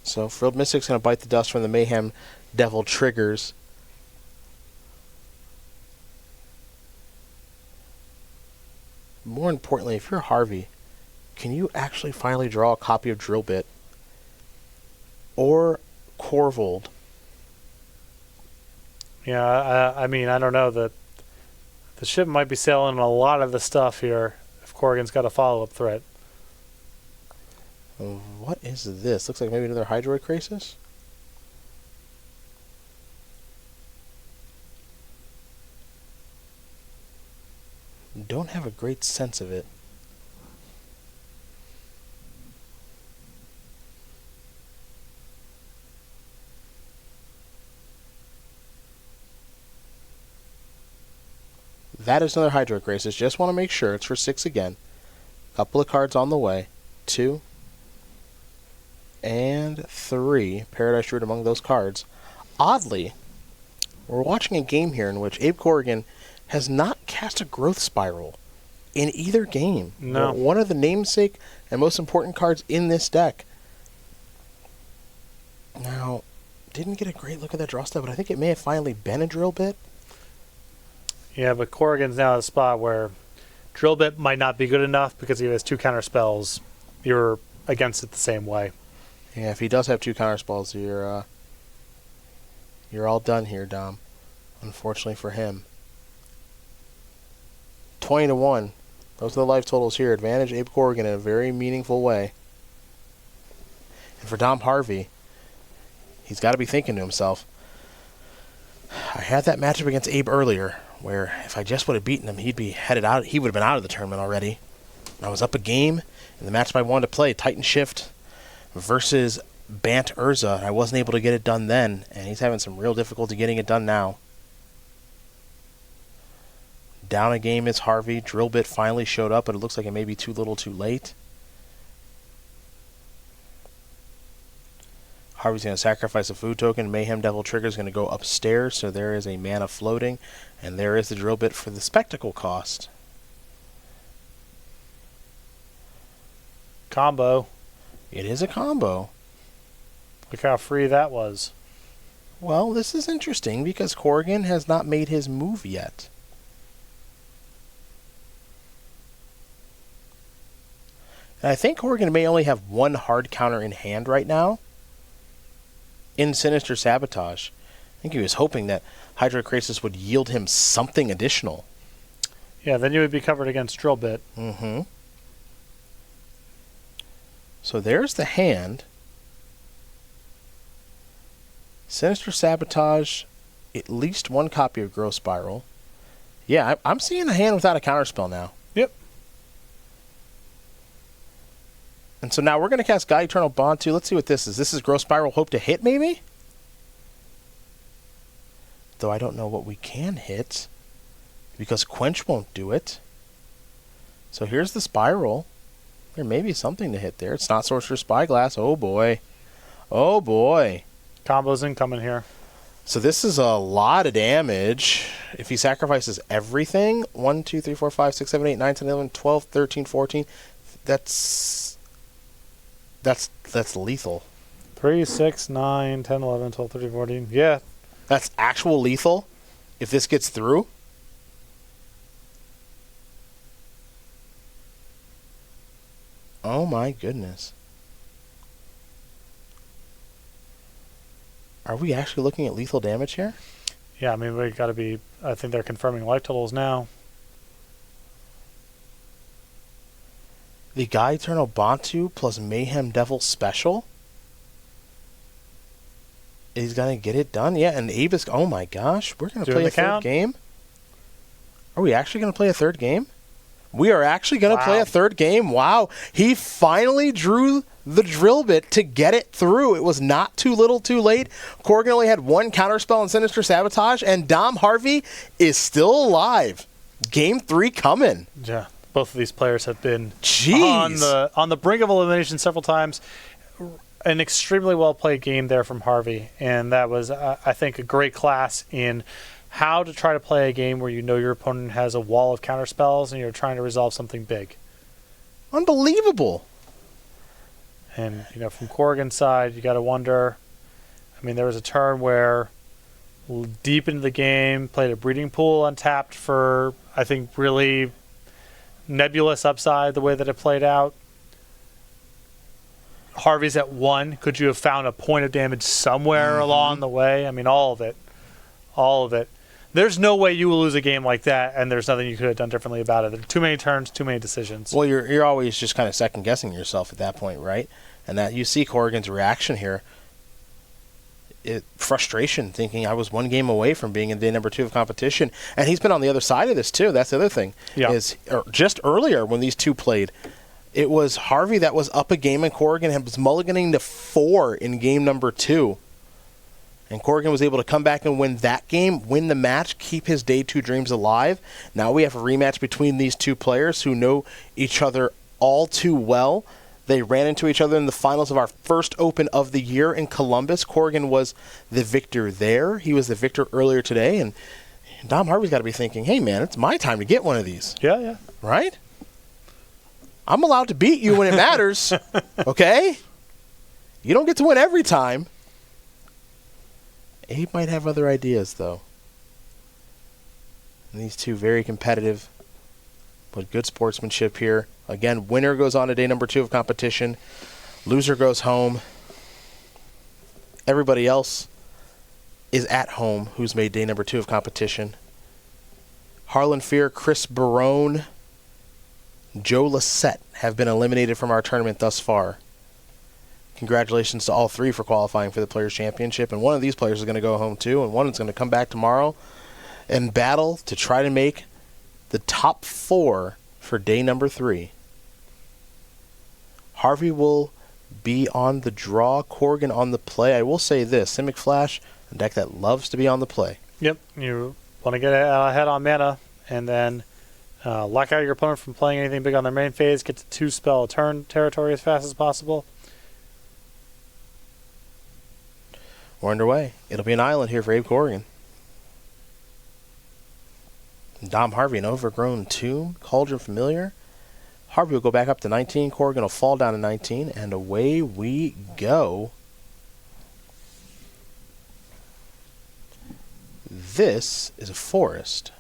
So Frilled Mystic's going to bite the dust from the Mayhem Devil triggers. More importantly, if you're Harvey, can you actually finally draw a copy of Drill Bit or Corvold? Yeah, I mean, I don't know. The ship might be sailing a lot of the stuff here if Corrigan's got a follow-up threat. What is this? Looks like maybe another Hydroid Krasis? Don't have a great sense of it. That is another Hydroid Krasis. Just want to make sure it's for 6 again. Couple of cards on the way. 2 and 3. Paradise Root among those cards. Oddly, we're watching a game here in which Abe Corrigan has not cast a Growth Spiral in either game. No. One of the namesake and most important cards in this deck. Now, didn't get a great look at that draw step, but I think it may have finally been a Drill Bit. Yeah, but Corrigan's now at a spot where Drill Bit might not be good enough because he has 2 counter spells. You're against it the same way. Yeah, if he does have 2 counter spells, you're all done here, Dom. Unfortunately for him. 20-1. Those are the life totals here. Advantage Abe Corrigan in a very meaningful way. And for Dom Harvey, he's got to be thinking to himself, I had that matchup against Abe earlier, where if I just would have beaten him, he'd be headed out. He would have been out of the tournament already. I was up a game in the matchup I wanted to play, Titan Shift versus Bant Urza. I wasn't able to get it done then, and he's having some real difficulty getting it done now. Down a game is Harvey. Drill Bit finally showed up, but it looks like it may be too little too late. Harvey's going to sacrifice a food token. Mayhem Devil Trigger is going to go upstairs, so there is a mana floating, and there is the Drill Bit for the spectacle cost. Combo. It is a combo. Look how free that was. Well, this is interesting because Corrigan has not made his move yet. And I think Corrigan may only have 1 hard counter in hand right now in Sinister Sabotage. I think he was hoping that Hydrocrisis would yield him something additional. Yeah, then you would be covered against Drill Bit. Mm-hmm. So there's the hand. Sinister Sabotage, at least 1 copy of Growth Spiral. Yeah, I'm seeing a hand without a counterspell now. Yep. And so now we're going to cast God Eternal Bond too. Let's see what this is. This is Growth Spiral Hope to hit, maybe? Though I don't know what we can hit, because Quench won't do it. So here's the Spiral. There may be something to hit there. It's not Sorcerer's Spyglass. Oh boy. Oh boy. Combos incoming here. So this is a lot of damage. If he sacrifices everything, 1, 2, 3, 4, 5, 6, 7, 8, 9, 10, 11, 12, 13, 14, that's lethal. 3, 6, 9, 10, 11, 12, 13, 14. Yeah. That's actual lethal if this gets through. Oh my goodness. Are we actually looking at lethal damage here? Yeah, I mean, we got to be... I think they're confirming life totals now. The Guy Eternal Bantu plus Mayhem Devil special? He's going to get it done? Yeah, and Abe is... Oh my gosh, we're going to play a third game? Are we actually going to play a third game? We are actually going to play a third game. Wow. He finally drew the Drill Bit to get it through. It was not too little too late. Corrigan only had 1 counterspell in Sinister Sabotage, and Dom Harvey is still alive. Game 3 coming. Yeah, both of these players have been Jeez. on the brink of elimination several times. An extremely well-played game there from Harvey, and that was, I think, a great class in how to try to play a game where you know your opponent has a wall of counterspells and you're trying to resolve something big. Unbelievable. And, you know, from Corrigan's side, you got to wonder. I mean, there was a turn where deep into the game, played a Breeding Pool untapped for, I think, really nebulous upside the way that it played out. Harvey's at 1. Could you have found a point of damage somewhere along the way? I mean, all of it. All of it. There's no way you will lose a game like that, and there's nothing you could have done differently about it. There are too many turns, too many decisions. Well, you're always just kind of second-guessing yourself at that point, right? And that you see Corrigan's reaction here. Frustration, thinking I was 1 game away from being in day number 2 of competition. And he's been on the other side of this, too. That's the other thing. Yeah. Just earlier when these two played, it was Harvey that was up a game, and Corrigan was mulliganing to 4 in game number 2. And Corrigan was able to come back and win that game, win the match, keep his day 2 dreams alive. Now we have a rematch between these two players who know each other all too well. They ran into each other in the finals of our first Open of the year in Columbus. Corrigan was the victor there. He was the victor earlier today. And Dom Harvey's got to be thinking, hey, man, it's my time to get one of these. Yeah. Right? I'm allowed to beat you when it matters, okay? You don't get to win every time. Abe might have other ideas, though. And these two very competitive But good sportsmanship here. Again, winner goes on to day number 2 of competition. Loser goes home. Everybody else is at home who's made day number 2 of competition. Harlan Fear, Chris Barone, Joe Lissette have been eliminated from our tournament thus far. Congratulations to all 3 for qualifying for the Players' Championship. And one of these players is going to go home too, and one is going to come back tomorrow and battle to try to make the top 4 for day number 3. Harvey will be on the draw, Corrigan on the play. I will say this, Simic Flash, a deck that loves to be on the play. Yep, you want to get ahead on mana, and then lock out your opponent from playing anything big on their main phase, get to 2 spell a turn territory as fast as possible. We're underway. It'll be an island here for Abe Corrigan. Dom Harvey, an overgrown tomb. Cauldron Familiar. Harvey will go back up to 19. Corrigan will fall down to 19. And away we go. This is a forest.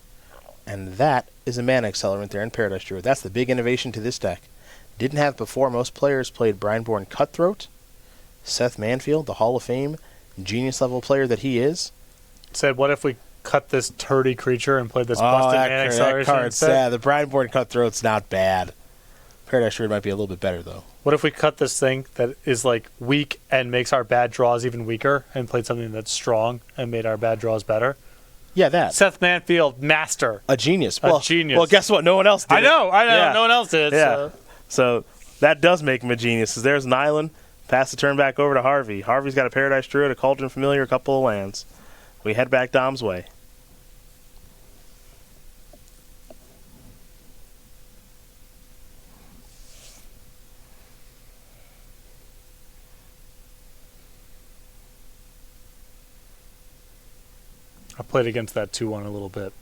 And that is a mana accelerant there in Paradise Druid. That's the big innovation to this deck. Didn't have before. Most players played Brineborn Cutthroat. Seth Manfield, the Hall of Fame genius level player that he is, said, what if we cut this turdy creature and played this busted mana acceleration card's instead? sad. The Brineborn Cutthroat's not bad. Paradise Druid might be a little bit better, though. What if we cut this thing that is like weak and makes our bad draws even weaker and played something that's strong and made our bad draws better? Yeah, that. Seth Manfield, master. A genius. A genius. Well, guess what? No one else did I know. Yeah. No one else did. Yeah. So that does make him a genius. There's an island. Pass the turn back over to Harvey. Harvey's got a Paradise Druid, a Cauldron Familiar, a couple of lands. We head back Dom's way. I played against that 2-1 a little bit.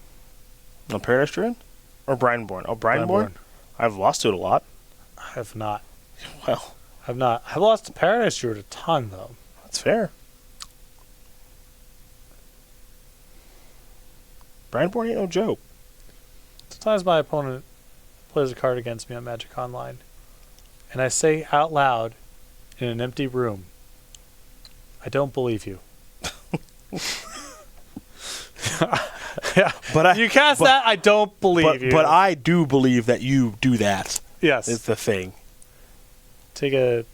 No Paradise Druid? Or Brineborn? Oh, Brineborn? I've lost to it a lot. I have not. Well, I've not. I've lost to Paradise Druid a ton, though. that's fair. Brineborn ain't no joke. Sometimes my opponent plays a card against me on Magic Online, and I say out loud in an empty room, I don't believe you. Yeah. You cast that, I don't believe you. But I do believe that you do that. Yes. Is the thing. Take a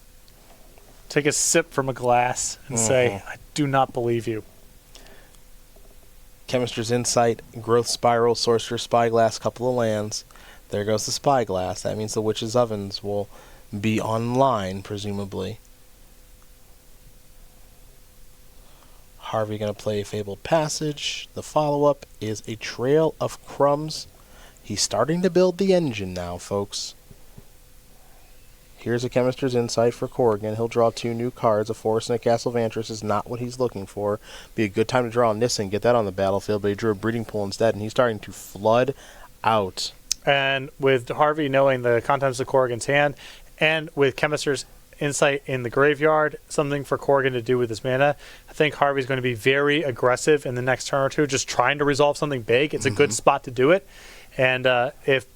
sip from a glass and say, I do not believe you. Chemist's Insight, Growth Spiral, Sorcerer Spyglass, couple of lands. There goes the Spyglass. That means the Witch's Ovens will be online, presumably. Harvey going to play Fabled Passage. The follow-up is a Trail of Crumbs. He's starting to build the engine now, folks. Here's a Chemist's Insight for Corrigan. He'll draw 2 new cards. A Forest and a Castle Vantress is not what he's looking for. Be a good time to draw a Nissen, get that on the battlefield, but he drew a Breeding Pool instead, and he's starting to flood out. And with Harvey knowing the contents of Corrigan's hand, and with Chemist's Insight in the graveyard, something for Corrigan to do with his mana, I think Harvey's going to be very aggressive in the next turn or two, just trying to resolve something big. It's a good spot to do it. And if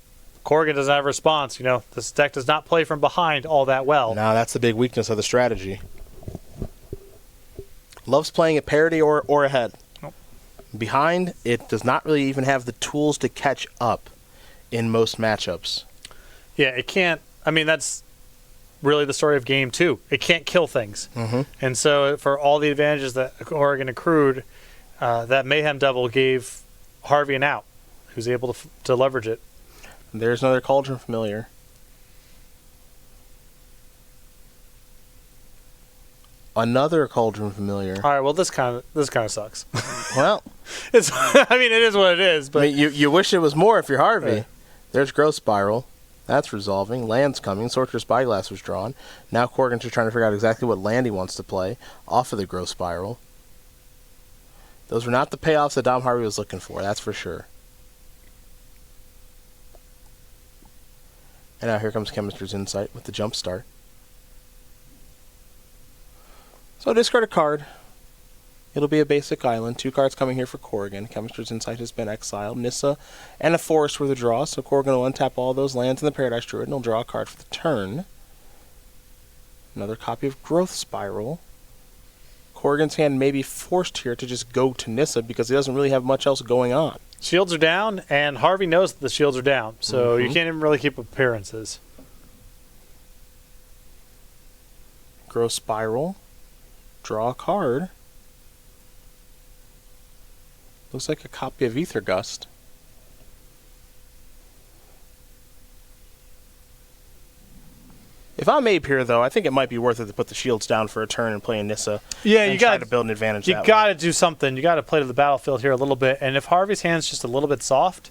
Corrigan doesn't have a response, this deck does not play from behind all that well. Now that's the big weakness of the strategy. Loves playing at parity or ahead. Nope. Behind, it does not really even have the tools to catch up in most matchups. Yeah, it can't. I mean, that's really the story of Game 2. It can't kill things. And so for all the advantages that Corrigan accrued, that Mayhem Devil gave Harvey an out. He was able to leverage it. There's another Cauldron Familiar. Another Cauldron Familiar. All right, well, this kind of sucks. Well, It is what it is. But I mean, you wish it was more if you're Harvey. Right. There's Growth Spiral. That's resolving. Land's coming. Sorcerer Spyglass was drawn. Now Corrigan's just trying to figure out exactly what land he wants to play off of the Growth Spiral. Those were not the payoffs that Dom Harvey was looking for, that's for sure. And now here comes Chemist's Insight with the jump start. So discard a card. It'll be a basic island. 2 cards coming here for Corrigan. Chemistry's Insight has been exiled. Nissa and a Forest were the draw, so Corrigan will untap all those lands in the Paradise Druid, and he'll draw a card for the turn. Another copy of Growth Spiral. Corrigan's hand may be forced here to just go to Nissa because he doesn't really have much else going on. Shields are down, and Harvey knows that the shields are down, so you can't even really keep appearances. Growth Spiral. Draw a card. Looks like a copy of Ether Gust. If I'm Abe here, though, I think it might be worth it to put the shields down for a turn and play a Nissa. Yeah, and you try got to build an advantage. You got to do something. You got to play to the battlefield here a little bit. And if Harvey's hand's just a little bit soft,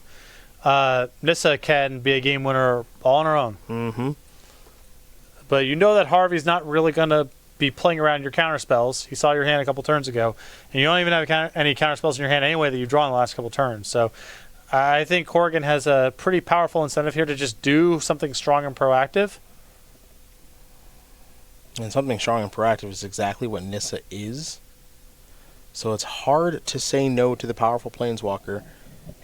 Nissa can be a game winner all on her own. Mm-hmm. But you know that Harvey's not really going to be playing around your counter spells. He saw your hand a couple turns ago, and you don't even have any counter spells in your hand anyway that you've drawn in the last couple turns. So I think Corrigan has a pretty powerful incentive here to just do something strong and proactive. And something strong and proactive is exactly what Nissa is. So it's hard to say no to the powerful Planeswalker.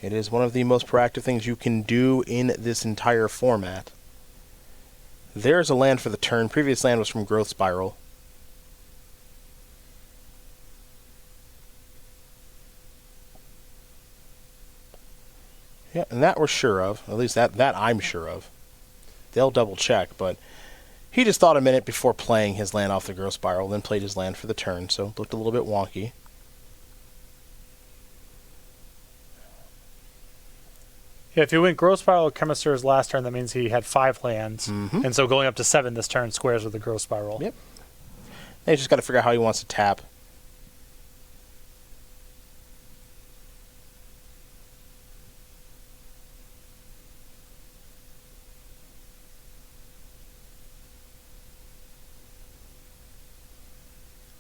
It is one of the most proactive things you can do in this entire format. There's a land for the turn. Previous land was from Growth Spiral. Yeah, and that we're sure of. At least that I'm sure of. They'll double check, but he just thought a minute before playing his land off the Growth Spiral, then played his land for the turn, so it looked a little bit wonky. Yeah, if you went Growth Spiral Chemisters last turn, that means he had 5 lands. Mm-hmm. And so going up to 7 this turn squares with the Growth Spiral. Yep. And he's just got to figure out how he wants to tap.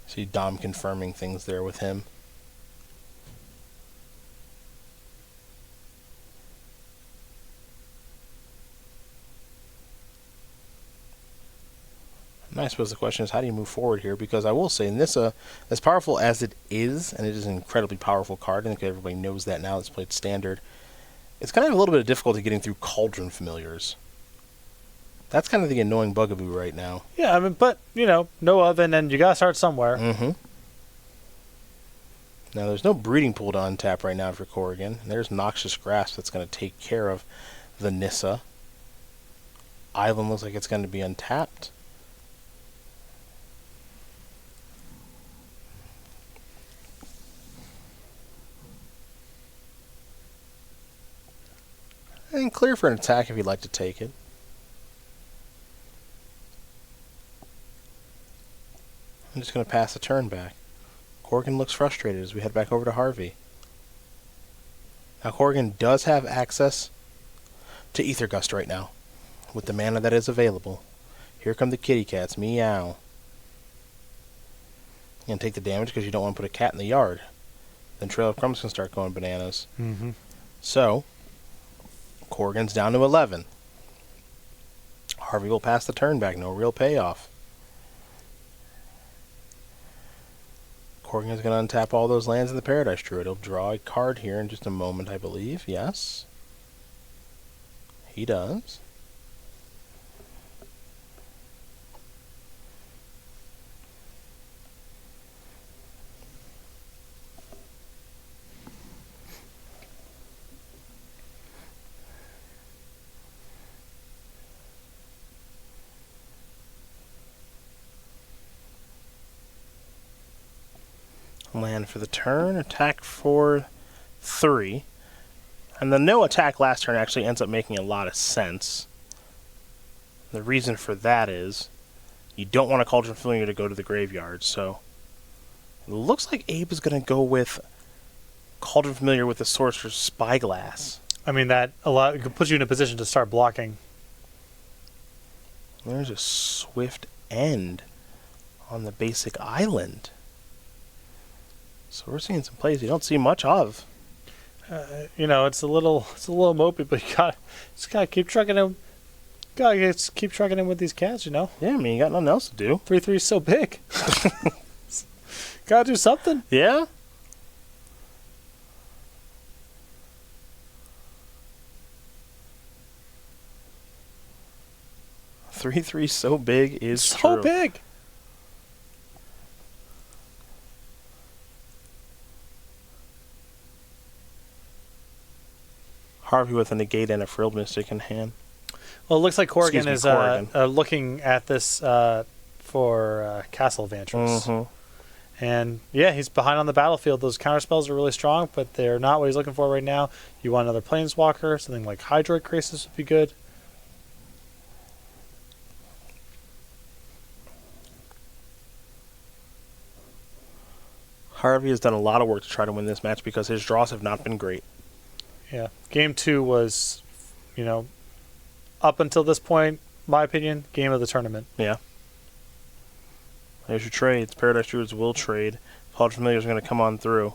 See Dom confirming things there with him. And I suppose the question is, how do you move forward here? Because I will say, Nissa, as powerful as it is, and it is an incredibly powerful card, I think everybody knows that now that's played Standard, it's kind of have a little bit of difficulty getting through Cauldron Familiars. That's kind of the annoying bugaboo right now. Yeah, I mean, but, you know, no oven, and you got to start somewhere. Mm-hmm. Now, there's no Breeding Pool to untap right now for Corrigan. There's Noxious Grasp that's going to take care of the Nissa. Island looks like it's going to be untapped. And clear for an attack if you'd like to take it. I'm just going to pass the turn back. Corrigan looks frustrated as we head back over to Harvey. Now Corrigan does have access to Ether Gust right now, with the mana that is available. Here come the kitty cats, meow. You're going to take the damage because you don't want to put a cat in the yard. Then Trail of Crumbs can start going bananas. Mm-hmm. So, Corrigan's down to 11. Harvey will pass the turn back, no real payoff. Corrigan's going to untap all those lands in the Paradise Druid. He'll draw a card here in just a moment, I believe. Yes. He does. Land for the turn, attack for 3. And the no attack last turn actually ends up making a lot of sense. The reason for that is you don't want a Cauldron Familiar to go to the graveyard, so it looks like Abe is going to go with Cauldron Familiar with the Sorcerer's Spyglass. I mean, that puts you in a position to start blocking. There's a swift end on the basic island. So we're seeing some plays you don't see much of. You know, it's a little mopey, but you just gotta keep trucking him. Gotta keep trucking him with these cats, you know. Yeah, I mean, you got nothing else to do. 3/3 is so big. Gotta do something. Yeah. Three so big is So true. big. Harvey with a negate and a frilled mystic in hand. Well, it looks like Corrigan Excuse me, is Corrigan. looking at this for Castle Vantress. Mm-hmm. And, yeah, he's behind on the battlefield. Those counterspells are really strong, but they're not what he's looking for right now. You want another Planeswalker. Something like Hydroid Krasis would be good. Harvey has done a lot of work to try to win this match because his draws have not been great. Yeah. Game 2 was, up until this point, my opinion, game of the tournament. Yeah. There's your trades. Paradise Druids will trade. Cauldron Familiars are going to come on through.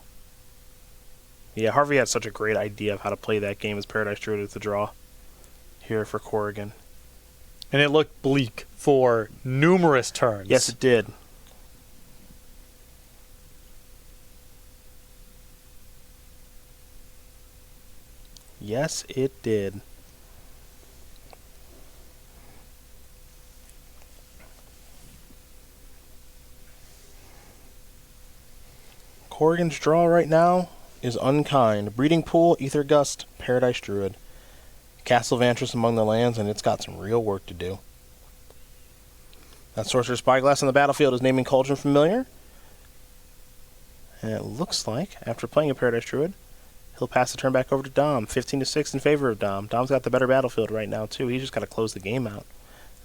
Yeah, Harvey had such a great idea of how to play that game as Paradise Druid with the draw here for Corrigan. And it looked bleak for numerous turns. Yes, it did. Yes, it did. Corrigan's draw right now is Unkind. Breeding Pool, Ether Gust, Paradise Druid. Castle Vantress among the lands, and it's got some real work to do. That Sorcerer Spyglass on the battlefield is naming Cauldron Familiar. And it looks like, after playing a Paradise Druid, he'll pass the turn back over to Dom. 15-6 in favor of Dom. Dom's got the better battlefield right now, too. He's just got to close the game out.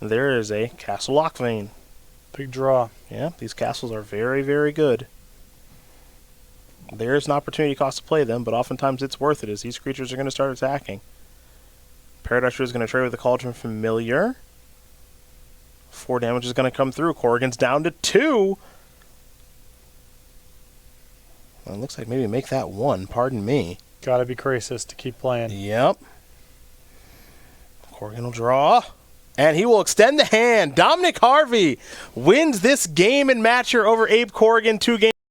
And there is a Castle Lockvein. Big draw. Yeah, these castles are very, very good. There is an opportunity cost to play them, but oftentimes it's worth it as these creatures are going to start attacking. Paradise Druid is going to trade with the Cauldron Familiar. 4 damage is going to come through. Corrigan's down to 2. Well, it looks like maybe make that 1. Pardon me. Gotta be Krasis to keep playing. Yep. Corrigan will draw. And he will extend the hand. Dominic Harvey wins this game and match here over Abe Corrigan. 2 games.